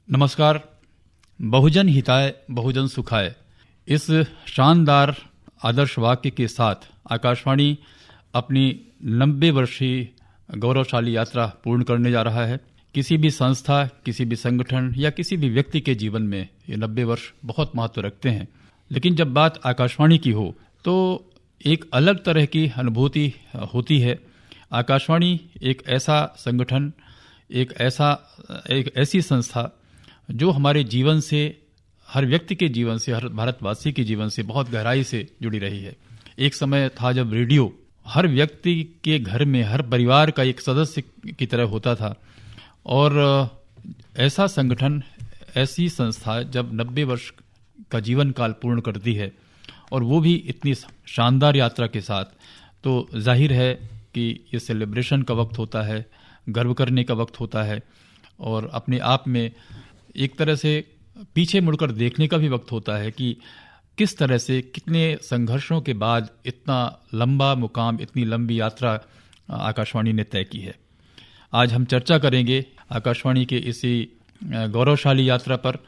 नमस्कार। बहुजन हिताय बहुजन सुखाय, इस शानदार आदर्श वाक्य के साथ आकाशवाणी अपनी 90 वर्षीय गौरवशाली यात्रा पूर्ण करने जा रहा है। किसी भी संस्था, किसी भी संगठन या किसी भी व्यक्ति के जीवन में ये 90 वर्ष बहुत महत्व रखते हैं, लेकिन जब बात आकाशवाणी की हो तो एक अलग तरह की अनुभूति होती है। आकाशवाणी एक ऐसा संगठन, एक ऐसी संस्था जो हमारे जीवन से, हर व्यक्ति के जीवन से, हर भारतवासी के जीवन से बहुत गहराई से जुड़ी रही है। एक समय था जब रेडियो हर व्यक्ति के घर में, हर परिवार का एक सदस्य की तरह होता था, और ऐसा संगठन, ऐसी संस्था जब 90 वर्ष का जीवन काल पूर्ण करती है और वो भी इतनी शानदार यात्रा के साथ, तो जाहिर है कि ये सेलिब्रेशन का वक्त होता है, गर्व करने का वक्त होता है, और अपने आप में एक तरह से पीछे मुड़कर देखने का भी वक्त होता है कि किस तरह से, कितने संघर्षों के बाद इतना लंबा मुकाम, इतनी लंबी यात्रा आकाशवाणी ने तय की है। आज हम चर्चा करेंगे आकाशवाणी के इसी गौरवशाली यात्रा पर।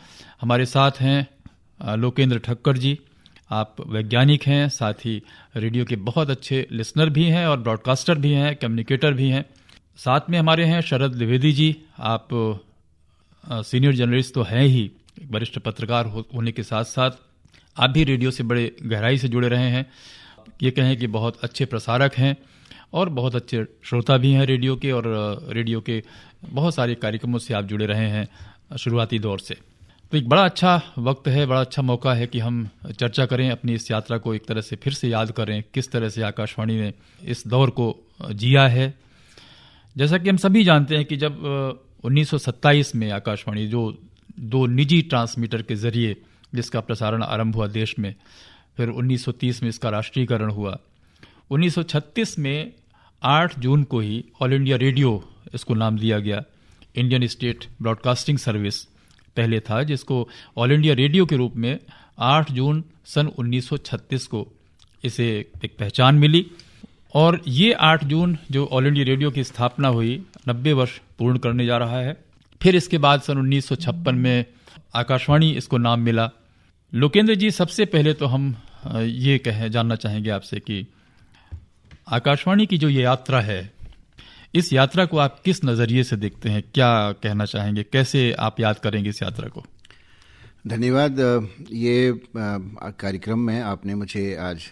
हमारे साथ हैं लोकेंद्र ठक्कर जी। आप वैज्ञानिक हैं, साथ ही रेडियो के बहुत अच्छे लिसनर भी हैं और ब्रॉडकास्टर भी हैं, कम्युनिकेटर भी हैं। साथ में हमारे हैं शरद द्विवेदी जी। आप सीनियर जर्नलिस्ट तो हैं ही, वरिष्ठ पत्रकार होने के साथ साथ आप भी रेडियो से बड़े गहराई से जुड़े रहे हैं। ये कहें कि बहुत अच्छे प्रसारक हैं और बहुत अच्छे श्रोता भी हैं रेडियो के, और रेडियो के बहुत सारे कार्यक्रमों से आप जुड़े रहे हैं शुरुआती दौर से। तो एक बड़ा अच्छा वक्त है, बड़ा अच्छा मौका है कि हम चर्चा करें, अपनी इस यात्रा को एक तरह से फिर से याद करें, किस तरह से आकाशवाणी ने इस दौर को जिया है। जैसा कि हम सभी जानते हैं कि जब 1927 में आकाशवाणी, जो 2 निजी ट्रांसमीटर के जरिए जिसका प्रसारण आरंभ हुआ देश में, फिर 1930 में इसका राष्ट्रीयकरण हुआ। 1936 में 8 जून को ही ऑल इंडिया रेडियो इसको नाम दिया गया। इंडियन स्टेट ब्रॉडकास्टिंग सर्विस पहले था, जिसको ऑल इंडिया रेडियो के रूप में 8 जून सन 1936 को इसे एक पहचान मिली। और ये 8 जून जो ऑल इंडिया रेडियो की स्थापना हुई, 90 वर्ष पूर्ण करने जा रहा है। फिर इसके बाद सन 1956 में आकाशवाणी इसको नाम मिला। लोकेंद्र जी, सबसे पहले तो हम ये जानना चाहेंगे आपसे कि आकाशवाणी की जो ये यात्रा है, इस यात्रा को आप किस नज़रिए से देखते हैं? क्या कहना चाहेंगे? कैसे आप याद करेंगे इस यात्रा को? धन्यवाद। ये कार्यक्रम में आपने मुझे आज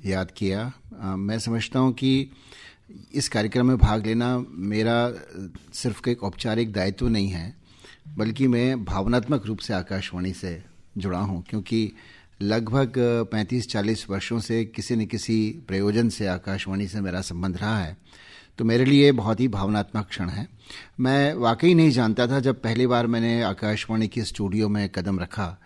याद किया। मैं समझता हूँ कि इस कार्यक्रम में भाग लेना मेरा सिर्फ एक औपचारिक दायित्व नहीं है, बल्कि मैं भावनात्मक रूप से आकाशवाणी से जुड़ा हूँ, क्योंकि लगभग 35-40 वर्षों से किसी न किसी प्रयोजन से आकाशवाणी से मेरा संबंध रहा है। तो मेरे लिए बहुत ही भावनात्मक क्षण है। मैं वाकई नहीं जानता था, जब पहली बार मैंने आकाशवाणी के स्टूडियो में कदम रखा,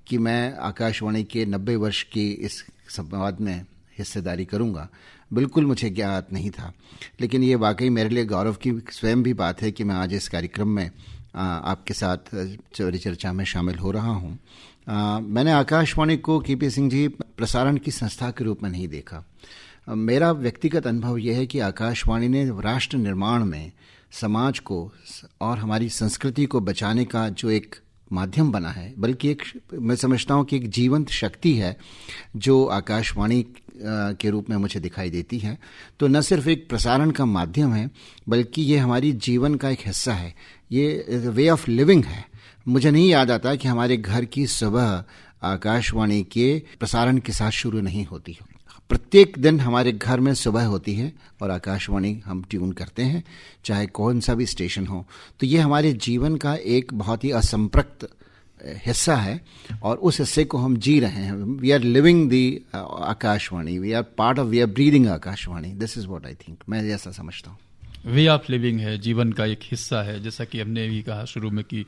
कि मैं आकाशवाणी के 90 वर्ष की इस संवाद में हिस्सेदारी करूंगा। बिल्कुल मुझे ज्ञात नहीं था, लेकिन ये वाकई मेरे लिए गौरव की स्वयं भी बात है कि मैं आज इस कार्यक्रम में आपके साथ चर्चा में शामिल हो रहा हूँ। मैंने आकाशवाणी को, केपी सिंह जी, प्रसारण की संस्था के रूप में नहीं देखा। मेरा व्यक्तिगत अनुभव यह है कि आकाशवाणी ने राष्ट्र निर्माण में समाज को और हमारी संस्कृति को बचाने का जो एक माध्यम बना है, बल्कि एक, मैं समझता हूँ कि एक जीवंत शक्ति है जो आकाशवाणी के रूप में मुझे दिखाई देती है। तो न सिर्फ एक प्रसारण का माध्यम है, बल्कि ये हमारी जीवन का एक हिस्सा है। ये वे ऑफ लिविंग है। मुझे नहीं याद आता कि हमारे घर की सुबह आकाशवाणी के प्रसारण के साथ शुरू नहीं होती है। प्रत्येक दिन हमारे घर में सुबह होती है और आकाशवाणी हम ट्यून करते हैं, चाहे कौन सा भी स्टेशन हो। तो ये हमारे जीवन का एक बहुत ही असंपृक्त हिस्सा है, और उस हिस्से को हम जी रहे हैं। We are living the Akashvani, we are part of, we are breathing Akashvani. This is what I think, मैं ऐसा समझता हूँ। वे ऑफ लिविंग है, जीवन का एक हिस्सा है। जैसा कि हमने भी कहा शुरू में कि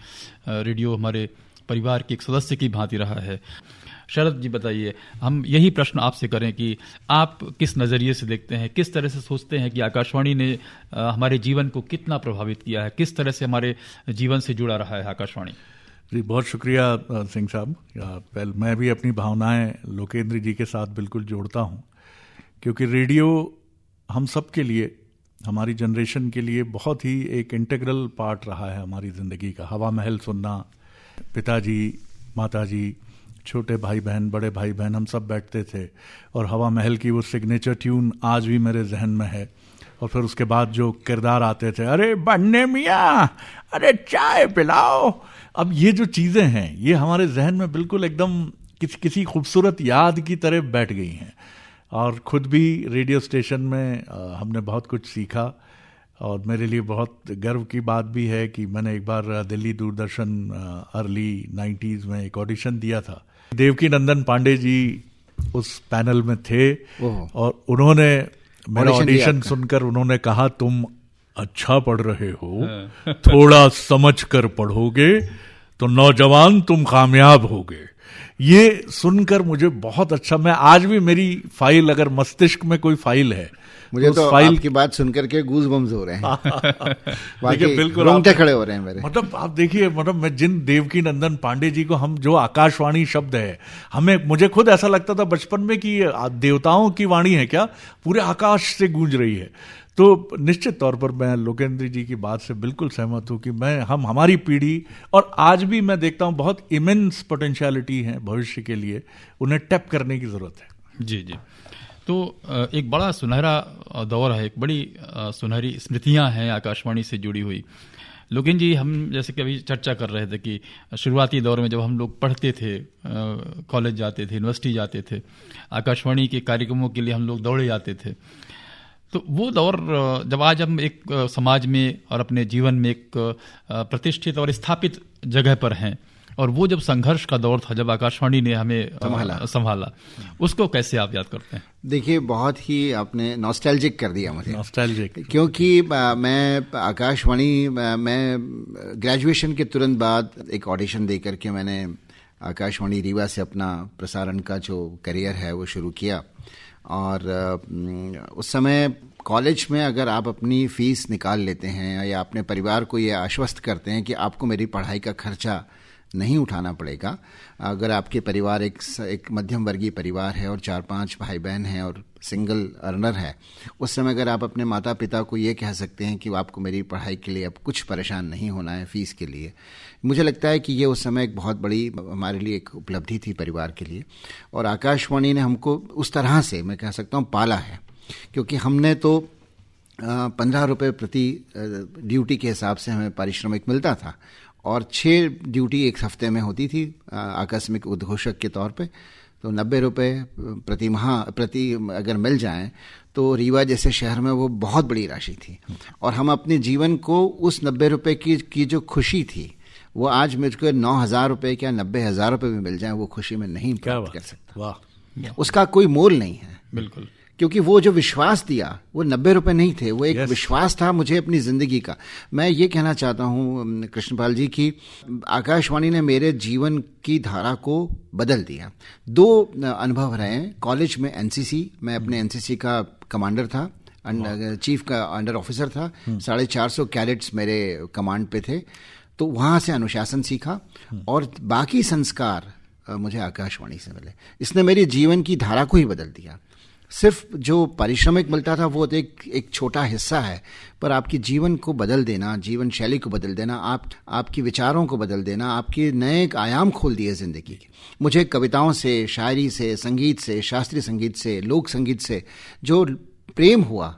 रेडियो हमारे परिवार के एक सदस्य की भांति रहा है। शरद जी, बताइए, हम यही प्रश्न आपसे करें कि आप किस नज़रिए से देखते हैं, किस तरह से सोचते हैं कि आकाशवाणी ने हमारे जीवन को कितना प्रभावित किया है, किस तरह से हमारे जीवन से जुड़ा रहा है आकाशवाणी? जी, बहुत शुक्रिया सिंह साहब। पहले मैं भी अपनी भावनाएं लोकेंद्र जी के साथ बिल्कुल जोड़ता हूं, क्योंकि रेडियो हम सब के लिए हमारी जनरेशन के लिए बहुत ही एक इंटीग्रल पार्ट रहा है हमारी ज़िंदगी का। हवा महल सुनना, पिताजी, माताजी, छोटे भाई बहन, बड़े भाई बहन, हम सब बैठते थे और हवा महल की वो सिग्नेचर ट्यून आज भी मेरे जहन में है। और फिर उसके बाद जो किरदार आते थे, अरे बन्ने मियाँ, अरे चाय पिलाओ। अब ये जो चीज़ें हैं ये हमारे जहन में बिल्कुल एकदम किसी खूबसूरत याद की तरह बैठ गई हैं। और ख़ुद भी रेडियो स्टेशन में हमने बहुत कुछ सीखा और मेरे लिए बहुत गर्व की बात भी है कि मैंने एक बार दिल्ली दूरदर्शन अर्ली 90s में एक ऑडिशन दिया था। देवकी नंदन पांडे जी उस पैनल में थे और उन्होंने मेरा ऑडिशन सुनकर उन्होंने कहा, तुम अच्छा पढ़ रहे हो, थोड़ा समझ कर पढ़ोगे तो नौजवान तुम कामयाब होगे। ये सुनकर मुझे बहुत अच्छा, मैं आज भी मेरी फाइल, अगर मस्तिष्क में कोई फाइल है, मुझे तो फाइल की बात सुनकर के गूज बम्स हो रहे हैं। बिल्कुल रोंगटे खड़े हो रहे हैं मेरे। मतलब आप देखिए, मतलब मैं जिन देवकी नंदन पांडे जी को हम, जो आकाशवाणी शब्द है, हमें, मुझे खुद ऐसा लगता था बचपन में कि देवताओं की वाणी है क्या, पूरे आकाश से गूंज रही है। तो निश्चित तौर पर मैं लोकेंद्र जी की बात से बिल्कुल सहमत हूँ कि हमारी पीढ़ी, और आज भी मैं देखता हूँ बहुत इमेंस पोटेंशियलिटी है भविष्य के लिए, उन्हें टैप करने की जरूरत है। जी जी। तो एक बड़ा सुनहरा दौर है, एक बड़ी सुनहरी स्मृतियां हैं आकाशवाणी से जुड़ी हुई। लोकेंद्र जी, हम जैसे कि अभी चर्चा कर रहे थे कि शुरुआती दौर में जब हम लोग पढ़ते थे, कॉलेज जाते थे, यूनिवर्सिटी जाते थे, आकाशवाणी के कार्यक्रमों के लिए हम लोग दौड़े जाते थे। तो वो दौर, जब आज हम एक समाज में और अपने जीवन में एक प्रतिष्ठित और स्थापित जगह पर हैं, और वो जब संघर्ष का दौर था, जब आकाशवाणी ने हमें संभाला, उसको कैसे आप याद करते हैं? देखिए, बहुत ही आपने नॉस्टैल्जिक कर दिया मुझे। नॉस्टैल्जिक क्योंकि मैं आकाशवाणी, मैं ग्रेजुएशन के तुरंत बाद एक ऑडिशन दे करके मैंने आकाशवाणी रीवा से अपना प्रसारण का जो करियर है वो शुरू किया। और उस समय कॉलेज में अगर आप अपनी फ़ीस निकाल लेते हैं या अपने परिवार को ये आश्वस्त करते हैं कि आपको मेरी पढ़ाई का खर्चा नहीं उठाना पड़ेगा, अगर आपके परिवार एक मध्यम वर्गीय परिवार है और 4-5 भाई बहन हैं और सिंगल अर्नर है, उस समय अगर आप अपने माता पिता को ये कह सकते हैं कि आपको मेरी पढ़ाई के लिए अब कुछ परेशान नहीं होना है फ़ीस के लिए, मुझे लगता है कि ये उस समय एक बहुत बड़ी हमारे लिए एक उपलब्धि थी परिवार के लिए। और आकाशवाणी ने हमको उस तरह से, मैं कह सकता हूँ, पाला है, क्योंकि हमने तो 15 रुपये प्रति ड्यूटी के हिसाब से हमें पारिश्रमिक मिलता था और 6 ड्यूटी एक हफ्ते में होती थी आकस्मिक उद्घोषक के तौर पे, तो 90 रुपये प्रति अगर मिल जाएं तो रीवा जैसे शहर में वो बहुत बड़ी राशि थी। और हम अपने जीवन को उस 90 रुपये की जो खुशी थी, वो आज मुझको 9,000 रुपये क्या 90,000 रुपये भी मिल जाए, वो खुशी में नहीं प्राप्त कर सकता। वाह, उसका कोई मोल नहीं है। बिल्कुल, क्योंकि वो जो विश्वास दिया, वो 90 रुपये नहीं थे, वो एक विश्वास था मुझे अपनी ज़िंदगी का। मैं ये कहना चाहता हूँ कृष्णपाल जी कि आकाशवाणी ने मेरे जीवन की धारा को बदल दिया। 2 अनुभव रहे हैं। कॉलेज में एनसीसी, मैं अपने एनसीसी का कमांडर था, चीफ का अंडर ऑफिसर था, 450 कैडेट्स मेरे कमांड पे थे, तो वहाँ से अनुशासन सीखा और बाकी संस्कार मुझे आकाशवाणी से मिले। इसने मेरे जीवन की धारा को ही बदल दिया। सिर्फ जो पारिश्रमिक मिलता था वो तो एक छोटा हिस्सा है, पर आपके जीवन को बदल देना, जीवन शैली को बदल देना, आपकी विचारों को बदल देना, आपके नए आयाम खोल दिए ज़िंदगी के। मुझे कविताओं से, शायरी से, संगीत से, शास्त्रीय संगीत से, लोक संगीत से जो प्रेम हुआ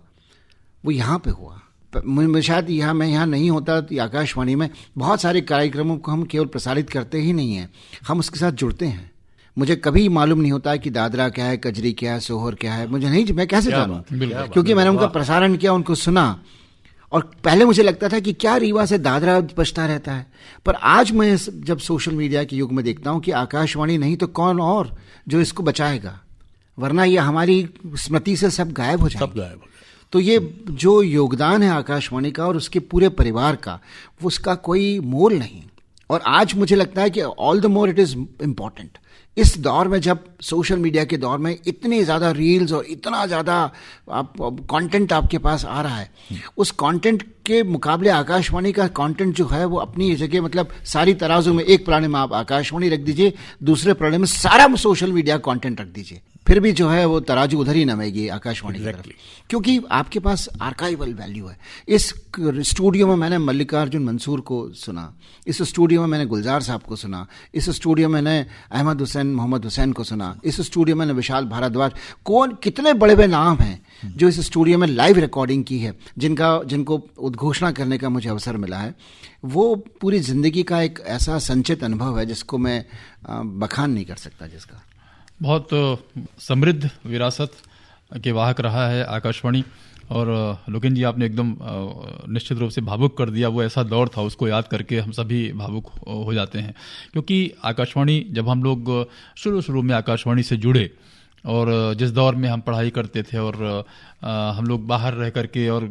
वो यहाँ पे हुआ। शायद मैं यहाँ नहीं होता तो आकाशवाणी में बहुत सारे कार्यक्रमों को हम केवल प्रसारित करते ही नहीं हैं, हम उसके साथ जुड़ते हैं। मुझे कभी मालूम नहीं होता कि दादरा क्या है, कजरी क्या है, सोहर क्या है, मुझे नहीं, मैं कैसे जानूं? क्योंकि मैंने उनका प्रसारण किया, उनको सुना, और पहले मुझे लगता था कि क्या रीवा से दादरा बजता रहता है, पर आज मैं जब सोशल मीडिया के युग में देखता हूं कि आकाशवाणी नहीं तो कौन और जो इसको बचाएगा, वरना ये हमारी स्मृति से सब गायब हो जाएगा। तो ये जो योगदान है आकाशवाणी का और उसके पूरे परिवार का, उसका कोई मोल नहीं। और आज मुझे लगता है कि all the more it is important इस दौर में, जब सोशल मीडिया के दौर में इतनी ज़्यादा रील्स और इतना ज़्यादा कंटेंट आपके पास आ रहा है, उस कंटेंट के मुकाबले आकाशवाणी का कंटेंट जो है वो अपनी जगह, मतलब सारी तराजू में एक प्राणी में आप आकाशवाणी रख दीजिए, दूसरे प्राणी में सारा सोशल मीडिया कंटेंट रख दीजिए, फिर भी जो है वो तराजू उधर ही नमेगी आकाशवाणी की तरफ, क्योंकि आपके पास आर्काइवल वैल्यू है। इस स्टूडियो में मैंने मल्लिकार्जुन मंसूर को सुना, इस स्टूडियो में मैंने गुलजार साहब को सुना, इस स्टूडियो में मैंने अहमद हुसैन मोहम्मद हुसैन को सुना, इस स्टूडियो में मैंने विशाल भारद्वाज, कितने बड़े बड़े नाम हैं जो इस स्टूडियो में लाइव रिकॉर्डिंग की है, जिनको उद्घोषणा करने का मुझे अवसर मिला है। वो पूरी ज़िंदगी का एक ऐसा संचित अनुभव है जिसको मैं बखान नहीं कर सकता। जिसका बहुत समृद्ध विरासत के वाहक रहा है आकाशवाणी। और लोकेन जी, आपने एकदम निश्चित रूप से भावुक कर दिया। वो ऐसा दौर था, उसको याद करके हम सभी भावुक हो जाते हैं, क्योंकि आकाशवाणी, जब हम लोग शुरू में आकाशवाणी से जुड़े और जिस दौर में हम पढ़ाई करते थे और हम लोग बाहर रह करके और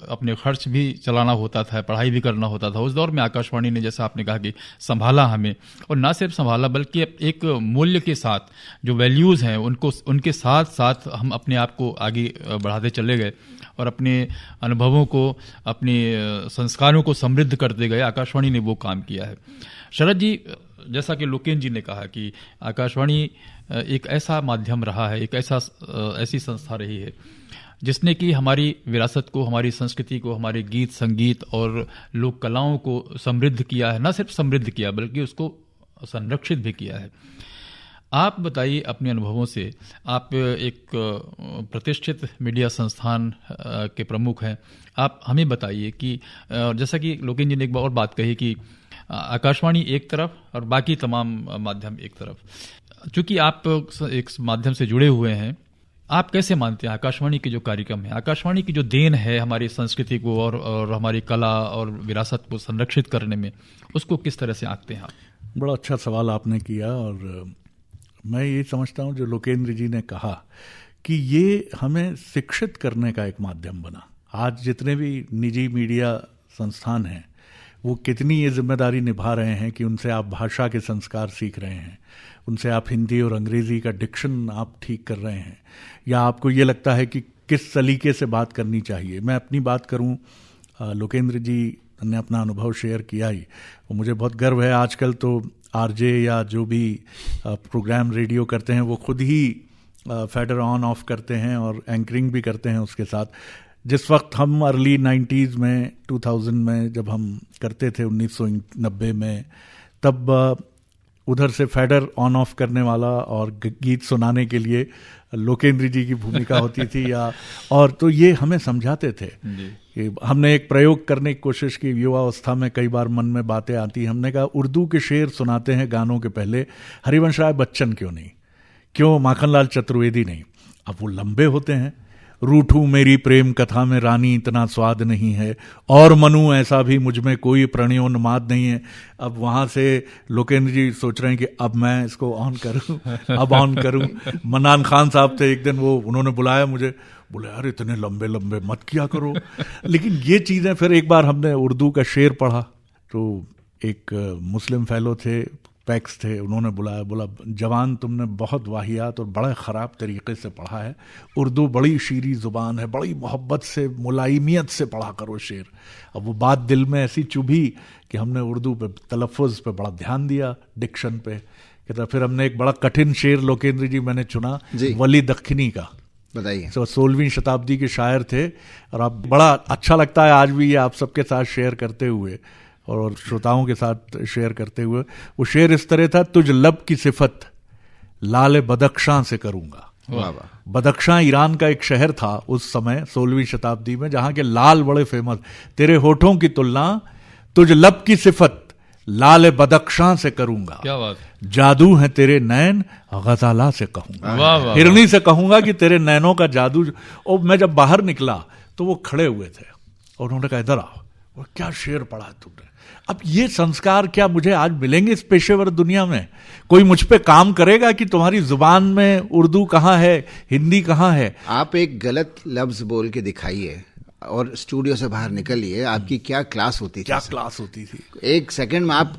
अपने खर्च भी चलाना होता था, पढ़ाई भी करना होता था, उस दौर में आकाशवाणी ने, जैसा आपने कहा कि संभाला हमें, और ना सिर्फ संभाला बल्कि एक मूल्य के साथ, जो वैल्यूज़ हैं उनके साथ साथ हम अपने आप को आगे बढ़ाते चले गए और अपने अनुभवों को, अपने संस्कारों को समृद्ध करते गए। आकाशवाणी ने वो काम किया है। शरद जी, जैसा कि लोकेन जी ने कहा कि आकाशवाणी एक ऐसा माध्यम रहा है, एक ऐसी संस्था रही है जिसने कि हमारी विरासत को, हमारी संस्कृति को, हमारे गीत संगीत और लोक कलाओं को समृद्ध किया है। न सिर्फ समृद्ध किया बल्कि उसको संरक्षित भी किया है। आप बताइए अपने अनुभवों से, आप एक प्रतिष्ठित मीडिया संस्थान के प्रमुख हैं, आप हमें बताइए कि जैसा कि लोकेन जी ने एक और बात कही कि आकाशवाणी एक तरफ और बाकी तमाम माध्यम एक तरफ। चूंकि आप एक माध्यम से जुड़े हुए हैं, आप कैसे मानते हैं आकाशवाणी के जो कार्यक्रम है, आकाशवाणी की जो देन है हमारी संस्कृति को और हमारी कला और विरासत को संरक्षित करने में, उसको किस तरह से आंकते हैं आप? बड़ा अच्छा सवाल आपने किया। और मैं ये समझता हूँ जो लोकेंद्र जी ने कहा कि ये हमें शिक्षित करने का एक माध्यम बना। आज जितने भी निजी मीडिया संस्थान हैं वो कितनी ये जिम्मेदारी निभा रहे हैं कि उनसे आप भाषा के संस्कार सीख रहे हैं, उनसे आप हिंदी और अंग्रेज़ी का डिक्शन आप ठीक कर रहे हैं, या आपको ये लगता है कि किस सलीके से बात करनी चाहिए। मैं अपनी बात करूं, लोकेंद्र जी ने अपना अनुभव शेयर किया ही, और मुझे बहुत गर्व है। आजकल तो आरजे या जो भी प्रोग्राम रेडियो करते हैं वो खुद ही फेडर ऑन ऑफ करते हैं और एंकरिंग भी करते हैं उसके साथ। जिस वक्त हम अर्ली 90s में 2000 में जब हम करते थे 1990 में, तब उधर से फेडर ऑन ऑफ करने वाला और गीत सुनाने के लिए लोकेंद्र जी की भूमिका होती थी या और तो ये हमें समझाते थे कि हमने एक प्रयोग करने की कोशिश की। युवावस्था में कई बार मन में बातें आती, हमने कहा उर्दू के शेर सुनाते हैं गानों के पहले, हरिवंश राय बच्चन क्यों नहीं, क्यों माखनलाल चतुर्वेदी नहीं? अब वो लंबे होते हैं। रूठूं मेरी प्रेम कथा में रानी इतना स्वाद नहीं है, और मनू ऐसा भी मुझ में कोई प्रणयोन्माद नहीं है। अब वहां से लोकेंद्र जी सोच रहे हैं कि अब मैं इसको ऑन करूं, अब ऑन करूं। मन्नान खान साहब थे एक दिन, वो उन्होंने बुलाया मुझे, बोले यार इतने लंबे लंबे मत किया करो। लेकिन ये चीजें, फिर एक बार हमने उर्दू का शेर पढ़ा, तो एक मुस्लिम फेलो थे, पैक्स थे, उन्होंने बुलाया, बोला जवान तुमने बहुत वाहियात और बड़े ख़राब तरीके से पढ़ा है, उर्दू बड़ी शीरी ज़ुबान है, बड़ी मोहब्बत से मुलायमियत से पढ़ा करो शेर। अब वो बात दिल में ऐसी चुभी कि हमने उर्दू पे तलफ़ुज़ पे बड़ा ध्यान दिया, डिक्शन पे। कहता फिर हमने एक बड़ा कठिन शेर लोकेंद्र जी मैंने चुना, वली दखनी का। बताइए। 16वीं शताब्दी के शायर थे, और अब बड़ा अच्छा लगता है आज भी ये आप सबके साथ शेयर करते हुए और श्रोताओं के साथ शेयर करते हुए। वो शेर इस तरह था, तुझ लब की सिफत लाल बदख्शां से करूंगा। बदख्शां ईरान का एक शहर था उस समय 16वीं शताब्दी में, जहां के लाल बड़े फेमस। तेरे होठों की तुलना तुझ लब की सिफत लाल बदख्शां से करूंगा। क्या बात। जादू है तेरे नैन गजाला से कहूंगा, हिरनी से कहूंगा कि तेरे नैनों का जादू। और मैं जब बाहर निकला तो वो खड़े हुए थे और उन्होंने कहा इधर आओ, और क्या शेर पढ़ा है तुमने। अब ये संस्कार क्या मुझे आज मिलेंगे इस पेशेवर दुनिया में? कोई मुझ पे काम करेगा कि तुम्हारी जुबान में उर्दू कहाँ है, हिंदी कहाँ है? आप एक गलत लफ्ज बोल के दिखाइए और स्टूडियो से बाहर निकलिए, आपकी क्या क्लास होती थी, क्या क्लास होती थी। एक सेकंड में आप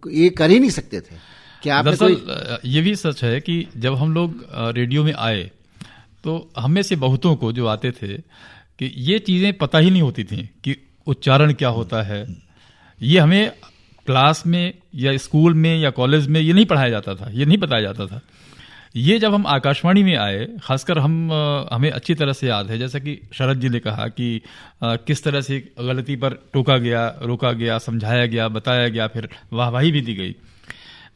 ये कर ही नहीं सकते थे। क्या दरअसल ये भी सच है कि जब हम लोग रेडियो में आए तो हम में से बहुतों को जो आते थे कि ये चीज़ें पता ही नहीं होती थी कि उच्चारण क्या होता है। ये हमें क्लास में या स्कूल में या कॉलेज में ये नहीं पढ़ाया जाता था, ये नहीं बताया जाता था। ये जब हम आकाशवाणी में आए, खासकर हमें अच्छी तरह से याद है, जैसा कि शरद जी ने कहा कि किस तरह से गलती पर टोका गया, रोका गया, समझाया गया, बताया गया, फिर वाहवाही भी दी गई।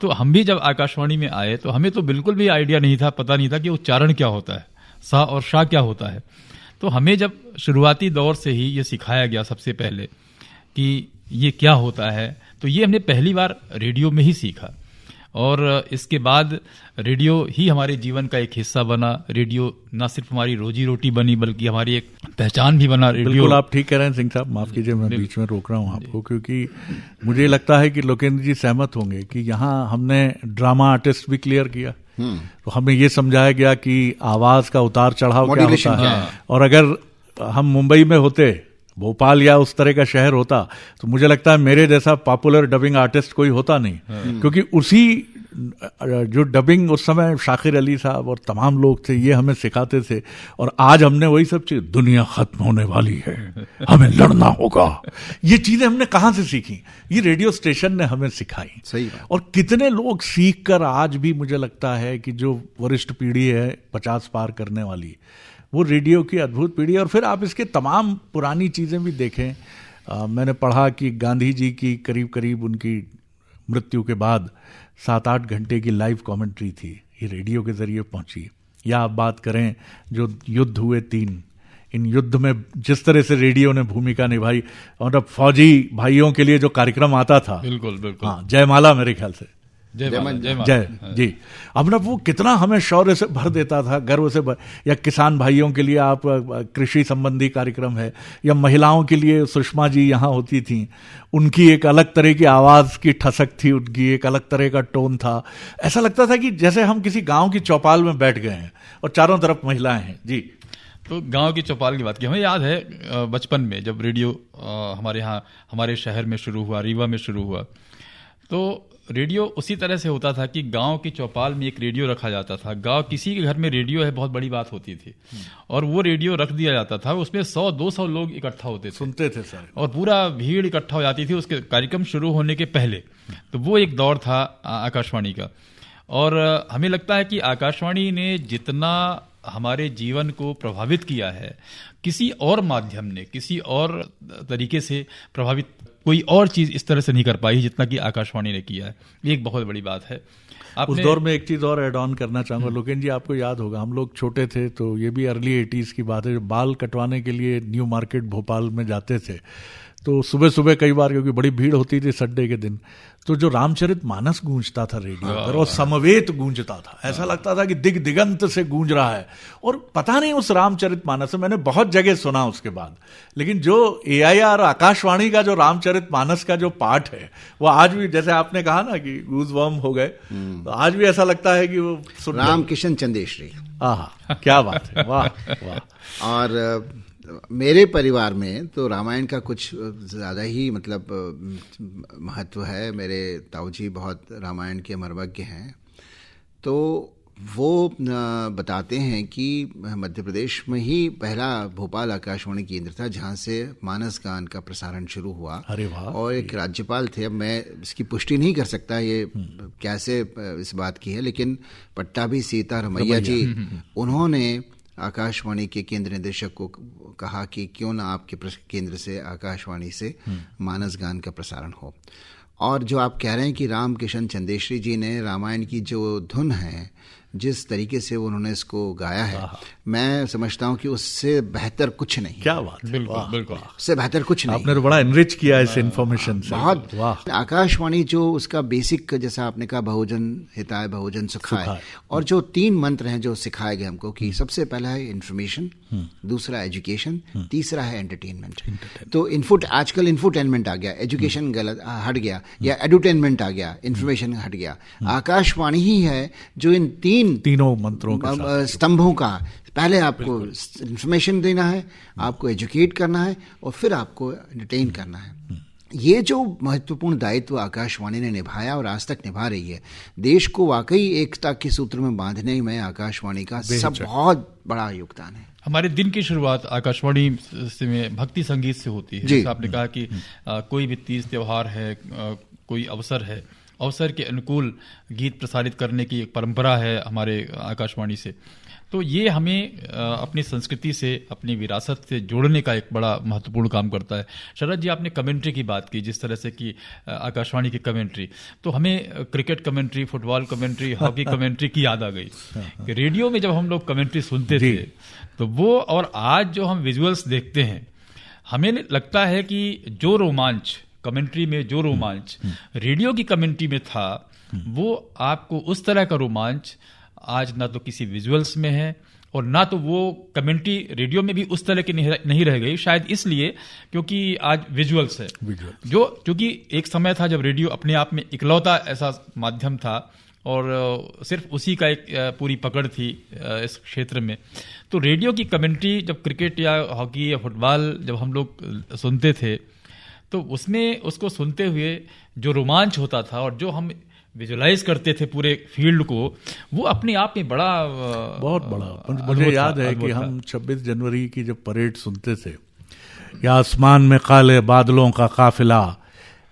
तो हम भी जब आकाशवाणी में आए तो हमें तो बिल्कुल भी आइडिया नहीं था, पता नहीं था कि उच्चारण क्या होता है, सा और शा क्या होता है। तो हमें जब शुरुआती दौर से ही ये सिखाया गया सबसे पहले कि ये क्या होता है, तो ये हमने पहली बार रेडियो में ही सीखा। और इसके बाद रेडियो ही हमारे जीवन का एक हिस्सा बना। रेडियो ना सिर्फ हमारी रोजी रोटी बनी बल्कि हमारी एक पहचान भी बना। रेडियो बिल्कुल आप ठीक कह रहे हैं सिंह साहब, माफ कीजिए मैं बीच में रोक रहा हूं आपको, क्योंकि मुझे लगता है कि लोकेंद्र जी सहमत होंगे कि यहाँ हमने ड्रामा आर्टिस्ट भी क्लियर किया। तो हमें ये समझाया गया कि आवाज का उतार चढ़ाव क्या होता है। और अगर हम मुंबई में होते, भोपाल या उस तरह का शहर होता, तो मुझे लगता है मेरे जैसा पॉपुलर डबिंग आर्टिस्ट कोई होता नहीं, क्योंकि उसी जो डबिंग उस समय शाकिर अली साहब और तमाम लोग थे, ये हमें सिखाते थे। और आज हमने वही सब चीज, दुनिया खत्म होने वाली है, हमें लड़ना होगा, ये चीजें हमने कहां से सीखी? ये रेडियो स्टेशन ने हमें सिखाई। सही। और कितने लोग सीख कर आज भी, मुझे लगता है कि जो वरिष्ठ पीढ़ी है 50 पार करने वाली, वो रेडियो की अद्भुत पीढ़ी। और फिर आप इसके तमाम पुरानी चीजें भी देखें। मैंने पढ़ा कि गांधी जी की करीब करीब उनकी मृत्यु के बाद 7-8 घंटे की लाइव कमेंट्री थी, ये रेडियो के जरिए पहुंची। या आप बात करें जो युद्ध हुए 3, इन युद्ध में जिस तरह से रेडियो ने भूमिका निभाई, मतलब फौजी भाइयों के लिए जो कार्यक्रम आता था, बिल्कुल बिल्कुल, हाँ, जयमाला मेरे ख्याल से, जय जी, अब ना वो कितना हमें शौर्य से भर देता था, गर्व से या किसान भाइयों के लिए आप कृषि संबंधी कार्यक्रम है, या महिलाओं के लिए सुषमा जी यहाँ होती थी, उनकी एक अलग तरह की आवाज की ठसक थी, उनकी एक अलग तरह का टोन था। ऐसा लगता था कि जैसे हम किसी गांव की चौपाल में बैठ गए हैं और चारों तरफ महिलाएं हैं। जी, तो गांव की चौपाल की बात की, हमें याद है बचपन में जब रेडियो हमारे यहाँ हमारे शहर में शुरू हुआ, रीवा में शुरू हुआ, तो रेडियो उसी तरह से होता था कि गांव की चौपाल में एक रेडियो रखा जाता था। गांव किसी के घर में रेडियो है बहुत बड़ी बात होती थी, और वो रेडियो रख दिया जाता था, उसमें 100-200 लोग इकट्ठा होते थे, सुनते थे सर, और पूरा भीड़ इकट्ठा हो जाती थी उसके कार्यक्रम शुरू होने के पहले। तो वो एक दौर था आकाशवाणी का। और हमें लगता है कि आकाशवाणी ने जितना हमारे जीवन को प्रभावित किया है, किसी और माध्यम ने, किसी और तरीके से प्रभावित कोई और चीज इस तरह से नहीं कर पाई जितना कि आकाशवाणी ने किया है। ये एक बहुत बड़ी बात है। उस दौर में एक चीज और ऐड ऑन करना चाहूंगा लोकेन जी, आपको याद होगा हम लोग छोटे थे, तो ये भी अर्ली 80s की बात है, जो बाल कटवाने के लिए न्यू मार्केट भोपाल में जाते थे, तो सुबह सुबह कई बार, क्योंकि बड़ी भीड़ होती थी संडे के दिन, तो जो रामचरित मानस गूंजता था रेडियो पर, और समवेत गूंजता था, ऐसा लगता था कि दिग दिगंत से गूंज रहा है। और पता नहीं उस रामचरित मानस, मैंने बहुत जगह सुना उसके बाद, लेकिन जो AIR आकाशवाणी का जो रामचरित मानस का जो पाठ है, वो आज भी, जैसे आपने कहा ना कि गूज़बम्प हो गए, तो आज भी ऐसा लगता है कि वो राम किशन चंदेश्वरी, आहा, क्या बात है, वाह वाह। और मेरे परिवार में तो रामायण का कुछ ज़्यादा ही मतलब महत्व है। मेरे ताऊजी बहुत रामायण के मर्मज्ञ हैं, तो वो बताते हैं कि मध्य प्रदेश में ही पहला भोपाल आकाशवाणी केंद्र था जहाँ से मानस गान का प्रसारण शुरू हुआ। अरे वाह। और एक राज्यपाल थे, अब मैं इसकी पुष्टि नहीं कर सकता ये कैसे इस बात की है, लेकिन पट्टाभी सीतारमैया जी, उन्होंने आकाशवाणी के केंद्र निदेशक को कहा कि क्यों ना आपके केंद्र से, आकाशवाणी से मानस गान का प्रसारण हो। और जो आप कह रहे हैं कि राम किशन चंदेश्वरी जी ने रामायण की जो धुन है, जिस तरीके से उन्होंने इसको गाया है, मैं समझता हूं कि उससे बेहतर कुछ नहीं। क्या बात, बिल्कुल बिल्कुल, उससे बेहतर कुछ नहीं। आपने तो बड़ा एनरिच किया इस इन्फॉर्मेशन से, बहुत। वाह। आकाशवाणी जो उसका बेसिक, जैसा आपने कहा, बहुजन हिताय बहुजन सुखाय, और जो 3 मंत्र हैं जो सिखाए गए हमको, कि सबसे पहला है इन्फॉर्मेशन, दूसरा एजुकेशन, तीसरा है एंटरटेनमेंट। तो आजकल इन्फोटेनमेंट आ गया, एजुकेशन गलत हट गया, या एडुटेनमेंट आ गया, इन्फॉर्मेशन हट गया। आकाशवाणी ही है जो इन तीनों मंत्रों स्तंभों का, पहले आपको इन्फॉर्मेशन देना है, आपको एजुकेट करना है, और फिर आपको एंटरटेन करना है। ये जो महत्वपूर्ण दायित्व आकाशवाणी ने निभाया और आज तक निभा रही है, देश को वाकई एकता के सूत्र में बांधने में आकाशवाणी का सब बहुत बड़ा योगदान है। हमारे दिन की शुरुआत आकाशवाणी से में भक्ति संगीत से होती है। जैसे आपने कहा कि कोई भी तीज त्योहार है, कोई अवसर है, अवसर के अनुकूल गीत प्रसारित करने की एक परंपरा है हमारे आकाशवाणी से। तो ये हमें अपनी संस्कृति से, अपनी विरासत से जोड़ने का एक बड़ा महत्वपूर्ण काम करता है। शरद जी, आपने कमेंट्री की बात की, जिस तरह से कि आकाशवाणी की कमेंट्री, तो हमें cricket commentary, football commentary, hockey commentary की याद आ गई कि रेडियो में जब हम लोग कमेंट्री सुनते थे तो वो, और आज जो हम विजुअल्स देखते हैं, हमें लगता है कि जो रोमांच कमेंट्री में, जो रोमांच रेडियो की कमेंट्री में था, वो आपको उस तरह का रोमांच आज ना तो किसी विजुअल्स में है, और ना तो वो कमेंट्री रेडियो में भी उस तरह की नहीं रह गई। शायद इसलिए क्योंकि आज विजुअल्स है, जो क्योंकि एक समय था जब रेडियो अपने आप में इकलौता ऐसा माध्यम था और सिर्फ उसी का एक पूरी पकड़ थी इस क्षेत्र में। तो रेडियो की कमेंट्री जब क्रिकेट या हॉकी या फुटबॉल जब हम लोग सुनते थे, तो उसमें उसको सुनते हुए जो रोमांच होता था और जो हम विजुलाइज करते थे पूरे फील्ड को, वो अपने आप में बहुत बड़ा मुझे याद है कि हम 26 जनवरी की जब परेड सुनते थे, या आसमान में काले बादलों का काफिला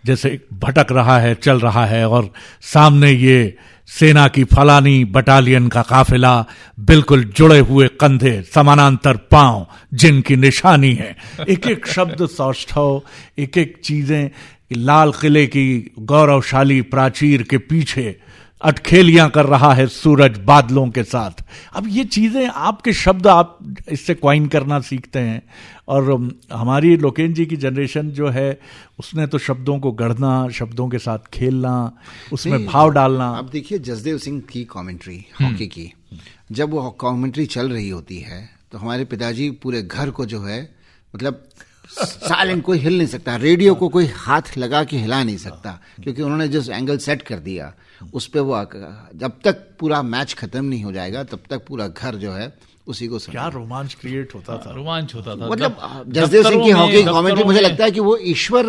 जैसे भटक रहा है, चल रहा है, और सामने ये सेना की फलानी बटालियन का काफिला, बिल्कुल जुड़े हुए कंधे, समानांतर पांव, जिनकी निशानी है, एक एक शब्द सौष्ठव, एक एक चीजें, लाल किले की गौरवशाली प्राचीर के पीछे अटखेलियां कर रहा है सूरज बादलों के साथ। अब ये चीजें, आपके शब्द आप इससे क्वाइन करना सीखते हैं, और हमारी लोकेन जी की जनरेशन जो है उसने तो शब्दों को गढ़ना, शब्दों के साथ खेलना, उसमें भाव डालना। अब देखिए जसदेव सिंह की कमेंट्री हॉकी की, जब वो कमेंट्री चल रही होती है तो हमारे पिताजी पूरे घर को जो है, मतलब साइलेंट, कोई हिल नहीं सकता, रेडियो को कोई हाथ लगा के हिला नहीं सकता, क्योंकि उन्होंने जो एंगल सेट कर दिया उस पे वो, जब तक पूरा मैच खत्म नहीं हो जाएगा तब तक पूरा घर जो है उसी को सुना। क्या रोमांच क्रिएट होता था, रोमांच होता था। मतलब जसदेव सिंह की हॉकी कमेंट्री, मुझे लगता है कि वो ईश्वर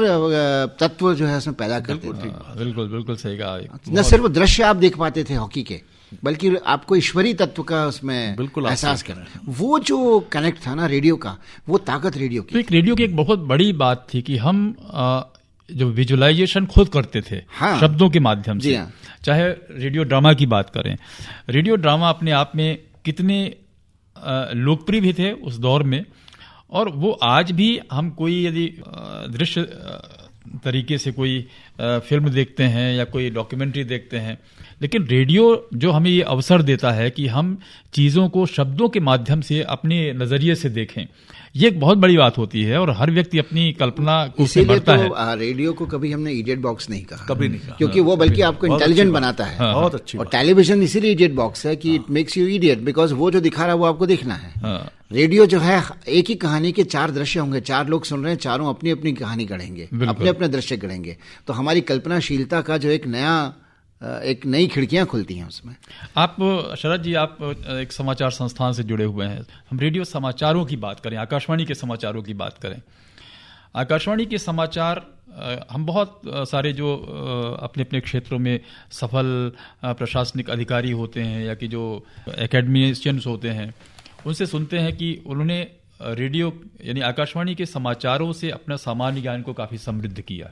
तत्व जो है उसमें पैदा करते थे। बिल्कुल बिल्कुल सही कहा। न सिर्फ दृश्य आप देख पाते थे हॉकी के, बल्कि आपको ईश्वरीय तत्व का उसमें बिल्कुल एहसास करना, वो जो कनेक्ट था ना रेडियो का, वो ताकत रेडियो की। तो एक रेडियो की एक बहुत बड़ी बात थी कि हम जो विजुअलाइजेशन खुद करते थे, हाँ, शब्दों के माध्यम से, हाँ। चाहे रेडियो ड्रामा की बात करें, रेडियो ड्रामा अपने आप में कितने लोकप्रिय भी थे उस दौर में, और वो आज भी हम कोई यदि दृश्य तरीके से कोई फिल्म देखते हैं या कोई डॉक्यूमेंट्री देखते हैं, लेकिन रेडियो जो हमें ये अवसर देता है कि हम चीज़ों को शब्दों के माध्यम से अपने नज़रिए से देखें, ये एक बहुत बड़ी बात होती है, और हर व्यक्ति अपनी कल्पना को बढ़ता है। रेडियो को कभी हमने इडियट बॉक्स नहीं कहा, कभी नहीं कहा, क्योंकि वो बल्कि आपको इंटेलिजेंट बनाता है। बहुत अच्छी। और टेलीविजन इसीलिए इडियट बॉक्स है कि it makes you idiot, because वो जो दिखा रहा है वो आपको देखना है। रेडियो जो है, एक ही कहानी के 4 दृश्य होंगे, 4 लोग सुन रहे हैं, चारों अपनी अपनी कहानी गढ़ेंगे, अपने अपने दृश्य गढ़ेंगे, तो हमारी कल्पनाशीलता का जो एक नई खिड़कियां खुलती हैं उसमें। आप शरद जी, आप एक समाचार संस्थान से जुड़े हुए हैं, हम रेडियो समाचारों की बात करें, आकाशवाणी के समाचारों की बात करें। आकाशवाणी के समाचार, हम बहुत सारे जो अपने अपने क्षेत्रों में सफल प्रशासनिक अधिकारी होते हैं या कि जो एकेडमिशियंस होते हैं, उनसे सुनते हैं कि उन्होंने रेडियो यानी आकाशवाणी के समाचारों से अपना सामान्य ज्ञान को काफ़ी समृद्ध किया।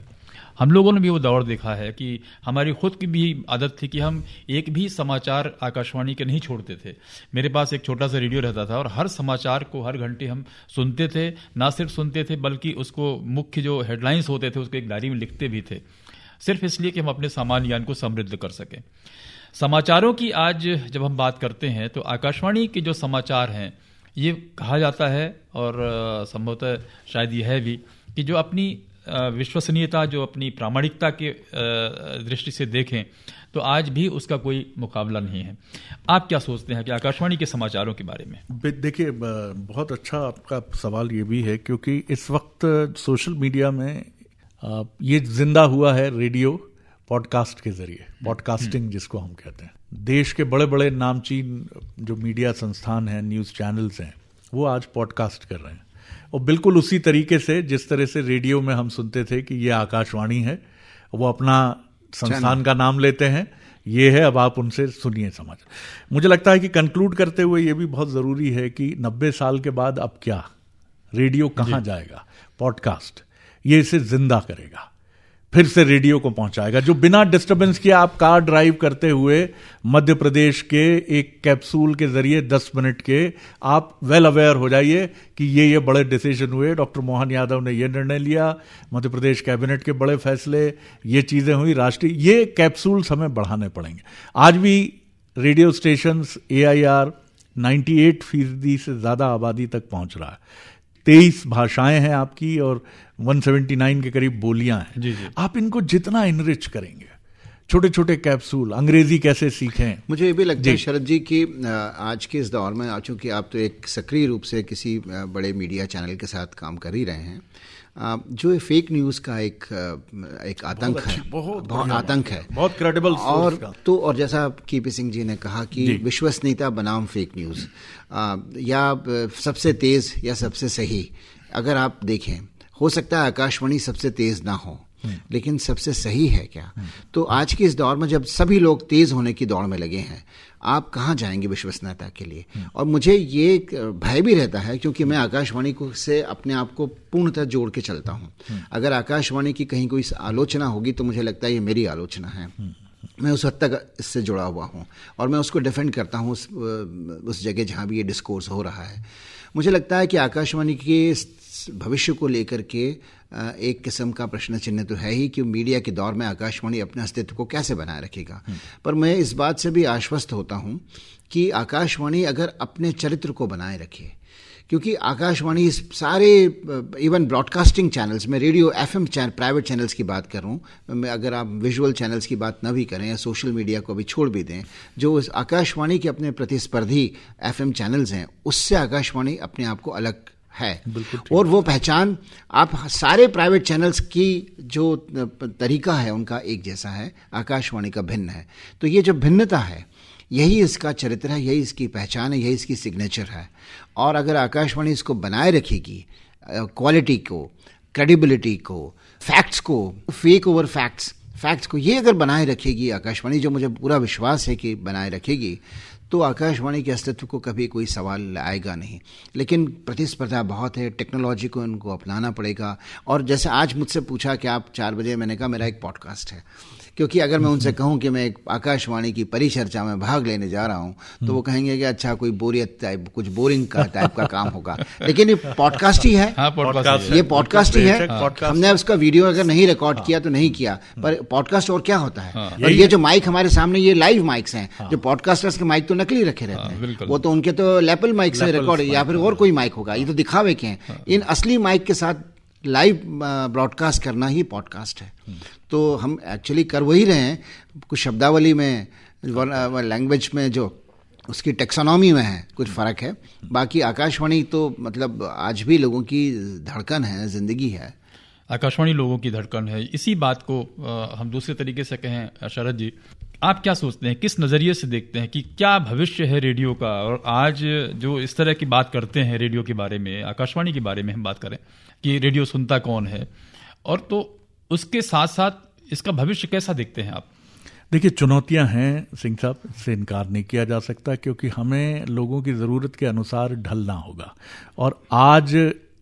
हम लोगों ने भी वो दौर देखा है कि हमारी खुद की भी आदत थी कि हम एक भी समाचार आकाशवाणी के नहीं छोड़ते थे। मेरे पास एक छोटा सा रेडियो रहता था और हर समाचार को हर घंटे हम सुनते थे, ना सिर्फ सुनते थे बल्कि उसको मुख्य जो हेडलाइंस होते थे उसको एक डायरी में लिखते भी थे, सिर्फ इसलिए कि हम अपने सामान्य ज्ञान को समृद्ध कर सकें। समाचारों की आज जब हम बात करते हैं तो आकाशवाणी के जो समाचार हैं, ये कहा जाता है और संभवतः शायद यह है भी कि जो अपनी विश्वसनीयता, जो अपनी प्रामाणिकता के दृष्टि से देखें तो आज भी उसका कोई मुकाबला नहीं है। आप क्या सोचते हैं कि आकाशवाणी के समाचारों के बारे में? देखिए, बहुत अच्छा आपका सवाल ये भी है क्योंकि इस वक्त सोशल मीडिया में ये जिंदा हुआ है रेडियो पॉडकास्ट के जरिए, पॉडकास्टिंग जिसको हम कहते हैं। देश के बड़े बड़े नामचीन जो मीडिया संस्थान हैं, न्यूज़ चैनल्स हैं, वो आज पॉडकास्ट कर रहे हैं, और बिल्कुल उसी तरीके से जिस तरह से रेडियो में हम सुनते थे कि ये आकाशवाणी है, वो अपना संस्थान का नाम लेते हैं, ये है, अब आप उनसे सुनिए समाचार। मुझे लगता है कि कंक्लूड करते हुए ये भी बहुत ज़रूरी है कि 90 साल के बाद अब क्या, रेडियो कहाँ जाएगा, पॉडकास्ट ये इसे जिंदा करेगा। फिर से रेडियो को पहुंचाएगा, जो बिना डिस्टरबेंस किए आप कार ड्राइव करते हुए मध्य प्रदेश के एक कैप्सूल के जरिए 10 मिनट के आप वेल अवेयर हो जाइए कि ये बड़े डिसीजन हुए, डॉक्टर मोहन यादव ने ये निर्णय लिया, मध्य प्रदेश कैबिनेट के बड़े फैसले, ये चीजें हुई राष्ट्रीय, ये कैप्सूल्स हमें बढ़ाने पड़ेंगे। आज भी रेडियो स्टेशंस AIR 98% से ज्यादा आबादी तक पहुंच रहा है, 23 भाषाएं हैं आपकी और 179 के करीब बोलियां हैं। जी जी। आप इनको जितना इनरिच करेंगे, छोटे छोटे कैप्सूल, अंग्रेजी कैसे सीखें। मुझे ये भी लगता है शरद जी कि आज के इस दौर में, चूंकि आप तो एक सक्रिय रूप से किसी बड़े मीडिया चैनल के साथ काम कर ही रहे हैं, जो फेक न्यूज़ का एक आतंक है, बहुत आतंक है, बहुत क्रेडिबल और जैसा KP सिंह जी ने कहा कि विश्वसनीयता बनाम फेक न्यूज़, या सबसे तेज या सबसे सही, अगर आप देखें, हो सकता है आकाशवाणी सबसे तेज ना हो, लेकिन सबसे सही है क्या? तो आज के इस दौर में जब सभी लोग तेज होने की दौड़ में लगे हैं, आप कहाँ जाएंगे विश्वसनीयता के लिए? और मुझे ये भय भी रहता है, क्योंकि मैं आकाशवाणी को से अपने आप को पूर्णतः जोड़ के चलता हूँ। अगर आकाशवाणी की कहीं कोई आलोचना होगी तो मुझे लगता है ये मेरी आलोचना है, मैं उस हद तक इससे जुड़ा हुआ हूँ और मैं उसको डिफेंड करता हूँ उस जगह जहाँ भी ये डिस्कोर्स हो रहा है। मुझे लगता है कि आकाशवाणी के भविष्य को लेकर के एक किस्म का प्रश्न चिन्ह तो है ही कि मीडिया के दौर में आकाशवाणी अपने अस्तित्व को कैसे बनाए रखेगा। पर मैं इस बात से भी आश्वस्त होता हूं कि आकाशवाणी अगर अपने चरित्र को बनाए रखे, क्योंकि आकाशवाणी इस सारे इवन ब्रॉडकास्टिंग चैनल्स में, रेडियो FM प्राइवेट चैनल्स की बात कर रहा हूँ, अगर आप विजुअल चैनल्स की बात ना भी करें या सोशल मीडिया को भी छोड़ भी दें, जो आकाशवाणी के अपने प्रतिस्पर्धी FM चैनल्स हैं, उससे आकाशवाणी अपने आप को अलग है। और वो पहचान आप सारे प्राइवेट चैनल्स की जो तरीका है उनका एक जैसा है, आकाशवाणी का भिन्न है। तो ये जो भिन्नता है, यही इसका चरित्र है, यही इसकी पहचान है, यही इसकी सिग्नेचर है। और अगर आकाशवाणी इसको बनाए रखेगी, क्वालिटी को, क्रेडिबिलिटी को, फैक्ट्स को, फेक ओवर फैक्ट्स को ये अगर बनाए रखेगी आकाशवाणी, जो मुझे पूरा विश्वास है कि बनाए रखेगी, तो आकाशवाणी के अस्तित्व को कभी कोई सवाल आएगा नहीं। लेकिन प्रतिस्पर्धा बहुत है, टेक्नोलॉजी को उनको अपनाना पड़ेगा। और जैसे आज मुझसे पूछा कि आप 4 बजे, मैंने कहा मेरा एक पॉडकास्ट है, क्योंकि अगर मैं उनसे कहूं कि मैं एक आकाशवाणी की परिचर्चा में भाग लेने जा रहा हूं तो वो कहेंगे कि अच्छा कोई बोरियत टाइप, कुछ बोरिंग का टाइप का काम होगा, लेकिन ये पॉडकास्ट ही है। ये पॉडकास्ट ही है। हमने उसका वीडियो अगर नहीं रिकॉर्ड किया तो नहीं किया, पर पॉडकास्ट और क्या होता है। और ये जो माइक हमारे सामने, ये लाइव माइक्स हैं, जो पॉडकास्टर्स के माइक तो नकली रखे रहते हैं, वो तो उनके तो लैपल माइक से रिकॉर्ड या फिर और कोई माइक होगा, ये तो दिखावे के हैं। इन असली माइक के साथ लाइव ब्रॉडकास्ट करना ही पॉडकास्ट है। तो हम एक्चुअली कर वही रहे हैं, कुछ शब्दावली में, लैंग्वेज में, जो उसकी टेक्सोनॉमी में है कुछ फ़र्क है। बाकी आकाशवाणी तो मतलब आज भी लोगों की धड़कन है, ज़िंदगी है। आकाशवाणी लोगों की धड़कन है। इसी बात को हम दूसरे तरीके से कहें, शरद जी, आप क्या सोचते हैं, किस नज़रिए से देखते हैं कि क्या भविष्य है रेडियो का? और आज जो इस तरह की बात करते हैं रेडियो के बारे में, आकाशवाणी के बारे में हम बात करें कि रेडियो सुनता कौन है, और तो उसके साथ साथ इसका भविष्य कैसा देखते हैं आप? देखिए, चुनौतियां हैं सिंह साहब, इससे इनकार नहीं किया जा सकता, क्योंकि हमें लोगों की ज़रूरत के अनुसार ढलना होगा। और आज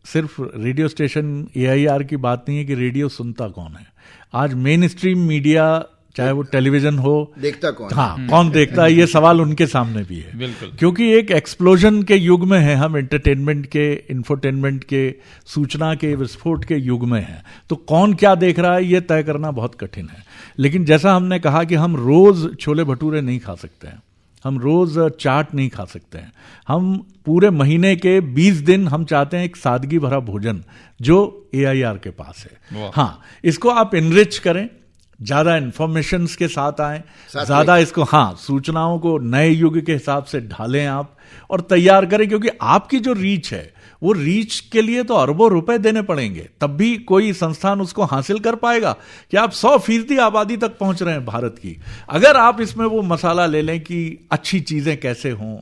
सिर्फ रेडियो स्टेशन AIR की बात नहीं है कि रेडियो सुनता कौन है। आज मेन स्ट्रीम मीडिया, चाहे वो टेलीविजन हो, देखता कौन? हाँ, कौन देखता है, ये सवाल उनके सामने भी है। बिल्कुल। क्योंकि एक एक्सप्लोजन के युग में है हम, एंटरटेनमेंट के, इंफोटेनमेंट के, सूचना के विस्फोट के युग में है। तो कौन क्या देख रहा है ये तय करना बहुत कठिन है। लेकिन जैसा हमने कहा कि हम रोज छोले भटूरे नहीं खा सकते हैं, हम रोज चाट नहीं खा सकते हैं, हम पूरे महीने के 20 दिन हम चाहते हैं एक सादगी भरा भोजन, जो AIR के पास है। हाँ, इसको आप इनरिच करें, ज्यादा इंफॉर्मेशंस के साथ आएं, ज्यादा इसको, हाँ, सूचनाओं को नए युग के हिसाब से ढालें आप और तैयार करें। क्योंकि आपकी जो रीच है, वो रीच के लिए तो अरबों रुपए देने पड़ेंगे, तब भी कोई संस्थान उसको हासिल कर पाएगा कि आप 100% आबादी तक पहुंच रहे हैं भारत की। अगर आप इसमें वो मसाला ले लें कि अच्छी चीजें कैसे हों,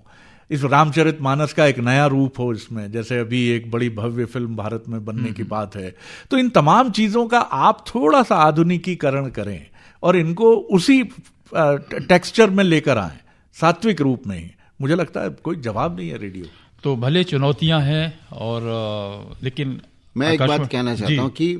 इस रामचरितमानस का एक नया रूप हो इसमें, जैसे अभी एक बड़ी भव्य फिल्म भारत में बनने की बात है, तो इन तमाम चीजों का आप थोड़ा सा आधुनिकीकरण करें और इनको उसी टेक्सचर में लेकर आएं, सात्विक रूप में ही। मुझे लगता है कोई जवाब नहीं है रेडियो। तो भले चुनौतियां हैं, और लेकिन मैं एक बात कहना चाहता हूं कि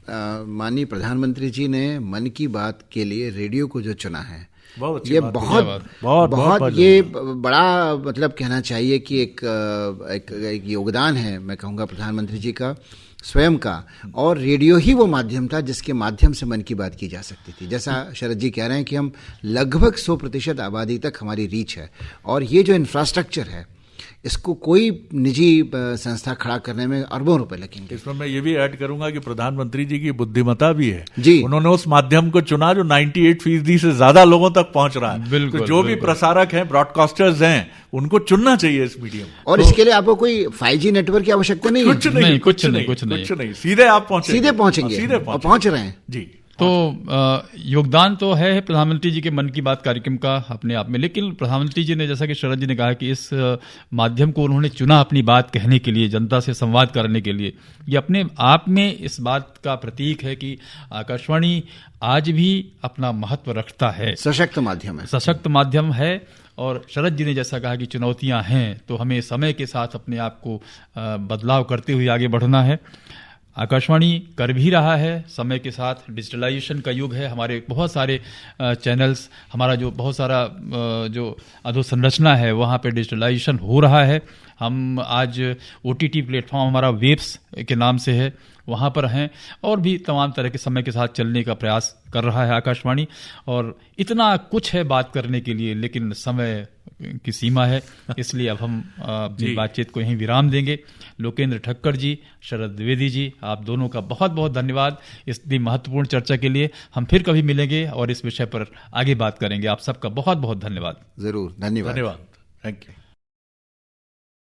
माननीय प्रधानमंत्री जी ने मन की बात के लिए रेडियो को जो चुना है, ये बहुत ये बड़ा मतलब कहना चाहिए कि एक योगदान है, मैं कहूँगा प्रधानमंत्री जी का स्वयं का। और रेडियो ही वो माध्यम था जिसके माध्यम से मन की बात की जा सकती थी। जैसा शरद जी कह रहे हैं कि हम लगभग 100% आबादी तक हमारी रीच है, और ये जो इंफ्रास्ट्रक्चर है इसको कोई निजी संस्था खड़ा करने में अरबों रुपए लगेंगे। इसमें मैं ये भी ऐड करूंगा कि प्रधानमंत्री जी की बुद्धिमत्ता भी है जी। उन्होंने उस माध्यम को चुना जो 98% से ज्यादा लोगों तक पहुंच रहा है। तो जो भी प्रसारक हैं, ब्रॉडकास्टर्स हैं, उनको चुनना चाहिए इस मीडियम। और इसके लिए आपको कोई 5G नेटवर्क की आवश्यकता नहीं है। कुछ नहीं, सीधे आप पहुंचेंगे, सीधे पहुंचेंगे और पहुंच रहे हैं जी। तो योगदान तो है प्रधानमंत्री जी के मन की बात कार्यक्रम का अपने आप में, लेकिन प्रधानमंत्री जी ने, जैसा कि शरद जी ने कहा कि इस माध्यम को उन्होंने चुना अपनी बात कहने के लिए, जनता से संवाद करने के लिए, ये अपने आप में इस बात का प्रतीक है कि आकाशवाणी आज भी अपना महत्व रखता है, सशक्त माध्यम है, सशक्त माध्यम है। और शरद जी ने जैसा कहा कि चुनौतियां हैं, तो हमें समय के साथ अपने आप को बदलाव करते हुए आगे बढ़ना है। आकाशवाणी कर भी रहा है समय के साथ। डिजिटलाइजेशन का युग है, हमारे बहुत सारे चैनल्स, हमारा जो बहुत सारा जो अधोसंरचना है वहाँ पे डिजिटलाइजेशन हो रहा है। हम आज OTT प्लेटफॉर्म हमारा वेब्स के नाम से है, वहाँ पर हैं, और भी तमाम तरह के समय के साथ चलने का प्रयास कर रहा है आकाशवाणी। और इतना कुछ है बात करने के लिए, लेकिन समय की सीमा है, इसलिए अब हम अपनी बातचीत को यहीं विराम देंगे। लोकेंद्र ठक्कर जी, शरद द्विवेदी जी, आप दोनों का बहुत बहुत धन्यवाद इतनी महत्वपूर्ण चर्चा के लिए। हम फिर कभी मिलेंगे और इस विषय पर आगे बात करेंगे। आप सबका बहुत बहुत धन्यवाद। जरूर, धन्यवाद। Thank you.